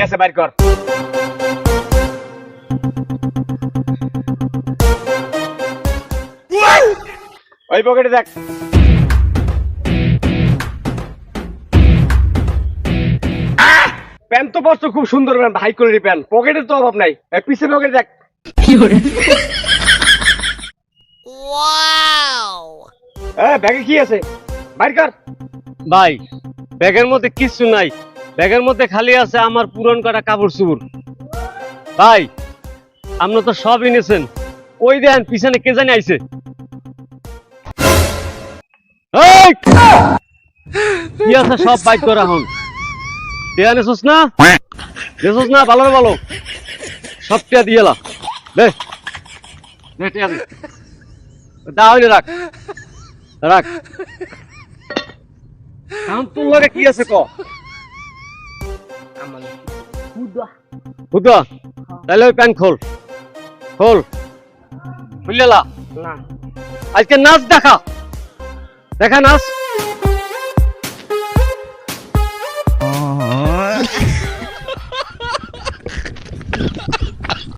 আছে বাইর কর। ওই পকেটে দেখ। প্যান্ট তো পরছো খুব সুন্দর প্যান্ট, হাই কোয়ালিটি প্যান্ট, পকেটের তো অভাব নাই। পিছের পকেটে দেখ। ব্যাগে কি আছে বাইর কর। ভাই ব্যাগের মধ্যে কিছু নাই, ব্যাগের মধ্যে খালি আছে আমার পুরন করা কাপড় চুপড়। ভাই আপনি তো সব এনেছেন, ওই দেন পিছনে কে জানি আইছে। এই! কি আছে সব বাইক করা হন, টিয়া নেছস না, নেছস না, ভালো ভালো সব টিয়া দিয়ে এলা। দে দে টিয়া দে, দা হইলে রাখ রাখ। কাম তোর লগে কি আছে ক? বুদ্ধা তাহলে ওই প্যান্ট খোল, খোল খুললেলা। না আজকে নাচ দেখা, দেখা নাচ।